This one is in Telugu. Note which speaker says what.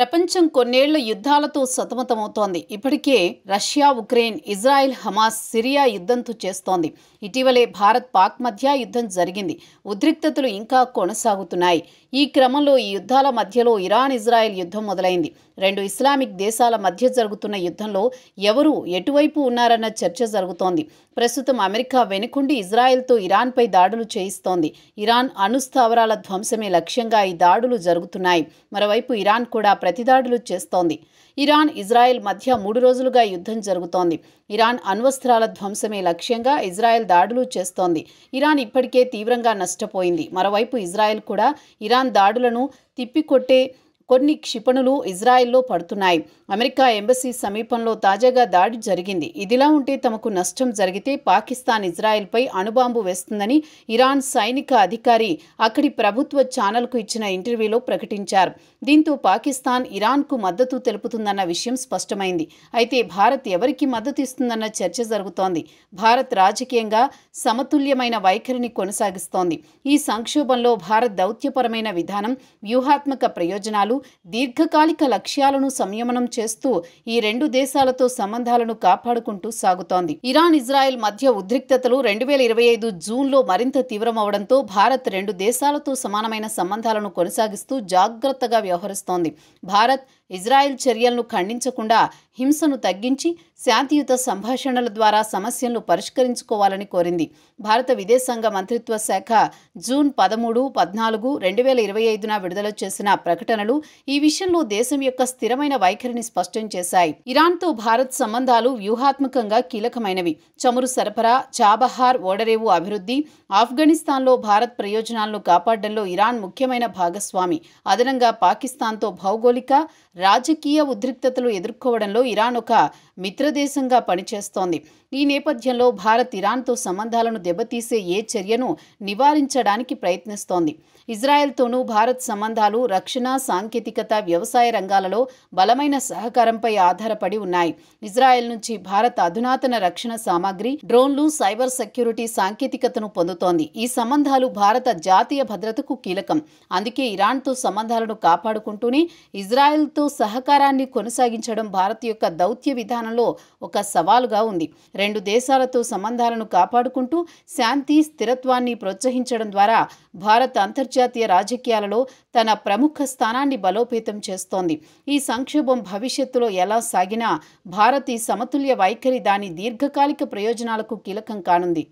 Speaker 1: ప్రపంచం కొన్నేళ్ల యుద్ధాలతో సతమతమవుతోంది. ఇప్పటికే Russia, Ukraine, Israel, Hamas, Syria యుద్ధంతో చేస్తోంది. ఇటీవలే భారత్, పాక్ మధ్య యుద్ధం జరిగింది. ఉద్రిక్తతలు ఇంకా కొనసాగుతున్నాయి. ఈ క్రమంలో ఈ యుద్ధాల మధ్యలో ఇరాన్, ఇజ్రాయెల్ యుద్ధం మొదలైంది. రెండు ఇస్లామిక్ దేశాల మధ్య జరుగుతున్న యుద్ధంలో ఎవరు ఎటువైపు ఉన్నారన్న చర్చ జరుగుతోంది. ప్రస్తుతం అమెరికా వెనుకుండి ఇజ్రాయెల్తో ఇరాన్పై దాడులు చేయిస్తోంది. ఇరాన్ అణుస్థావరాల ధ్వంసమే లక్ష్యంగా ఈ దాడులు జరుగుతున్నాయి. మరోవైపు ఇరాన్ కూడా ప్రతిదాడులు చేస్తోంది. ఇరాన్, ఇజ్రాయెల్ మధ్య 3 రోజులుగా యుద్ధం జరుగుతోంది. ఇరాన్ అణ్వస్త్రాల ధ్వంసమే లక్ష్యంగా ఇజ్రాయెల్ దాడులు చేస్తోంది. ఇరాన్ ఇప్పటికే తీవ్రంగా నష్టపోయింది. మరోవైపు ఇజ్రాయెల్ కూడా ఇరాన్ దాడులను తిప్పికొట్టే కొన్ని క్షిపణులు ఇజ్రాయెల్లో పడుతున్నాయి. అమెరికా ఎంబసీ సమీపంలో తాజాగా దాడి జరిగింది. ఇదిలా ఉంటే తమకు నష్టం జరిగితే పాకిస్తాన్ ఇజ్రాయెల్పై అణుబాంబు వేస్తుందని ఇరాన్ సైనిక అధికారి అక్కడి ప్రభుత్వ ఛానల్కు ఇచ్చిన ఇంటర్వ్యూలో ప్రకటించారు. దీంతో పాకిస్తాన్ ఇరాన్కు మద్దతు తెలుపుతుందన్న విషయం స్పష్టమైంది. అయితే భారత్ ఎవరికి మద్దతు ఇస్తుందన్న చర్చ జరుగుతోంది. భారత్ రాజకీయంగా సమతుల్యమైన వైఖరిని కొనసాగిస్తోంది. ఈ సంక్షోభంలో భారత్ దౌత్యపరమైన విధానం, వ్యూహాత్మక ప్రయోజనాలు, దీర్ఘకాలిక లక్ష్యాలను సంయమనం చేస్తూ ఈ రెండు దేశాలతో సంబంధాలను కాపాడుకుంటూ సాగుతోంది. ఇరాన్, ఇజ్రాయెల్ మధ్య ఉద్రిక్తతలు 2025 జూన్లో మరింత తీవ్రమవడంతో భారత్ రెండు దేశాలతో సమానమైన సంబంధాలను కొనసాగిస్తూ జాగ్రత్తగా వ్యవహరిస్తోంది. భారత్, ఇజ్రాయెల్ చర్యలను ఖండించకుండా హింసను తగ్గించి శాంతియుత సంభాషణల ద్వారా సమస్యలను పరిష్కరించుకోవాలని కోరింది. భారత విదేశాంగ మంత్రిత్వ శాఖ జూన్ 13, 14, 2025న విడుదల చేసిన ప్రకటనలు ఈ విషయంలో దేశం యొక్క స్థిరమైన వైఖరిని స్పష్టం చేశాయి. ఇరాన్తో భారత్ సంబంధాలు వ్యూహాత్మకంగా కీలకమైనవి. చమురు సరఫరా, చాబహార్ ఓడరేవు అభివృద్ధి, ఆఫ్ఘనిస్తాన్లో భారత్ ప్రయోజనాలను కాపాడడంలో ఇరాన్ ముఖ్యమైన భాగస్వామి. అదనంగా పాకిస్తాన్తో భౌగోళిక, రాజకీయ ఉద్రిక్తతలు ఎదుర్కోవడంలో ఇరాన్ ఒక మిత్రదేశంగా పనిచేస్తోంది. ఈ నేపథ్యంలో భారత్ ఇరాన్తో సంబంధాలను దెబ్బతీసే ఏ చర్యను నివారించడానికి ప్రయత్నిస్తోంది. ఇజ్రాయెల్తోనూ భారత్ సంబంధాలు రక్షణ, సాంకేతికత, వ్యవసాయ రంగాలలో బలమైన సహకారంపై ఆధారపడి ఉన్నాయి. ఇజ్రాయెల్ నుంచి భారత్ అధునాతన రక్షణ సామాగ్రి, డ్రోన్లు, సైబర్ సెక్యూరిటీ సాంకేతికతను పొందుతోంది. ఈ సంబంధాలు భారత జాతీయ భద్రతకు కీలకం. అందుకే ఇరాన్తో సంబంధాలను కాపాడుకుంటూనే ఇజ్రాయెల్తో సహకారాన్ని కొనసాగించడం భారత్ యొక్క దౌత్య విధానంలో ఒక సవాలుగా ఉంది. రెండు దేశాలతో సంబంధాలను కాపాడుకుంటూ శాంతి, స్థిరత్వాన్ని ప్రోత్సహించడం ద్వారా భారత్ అంతర్జాతీయ రాజకీయాలలో తన ప్రముఖ స్థానాన్ని బలోపేతం చేస్తోంది. ఈ సంక్షోభం భవిష్యత్తులో ఎలా సాగినా భారత్ ఈ సమతుల్య వైఖరి దాని దీర్ఘకాలిక ప్రయోజనాలకు కీలకం కానుంది.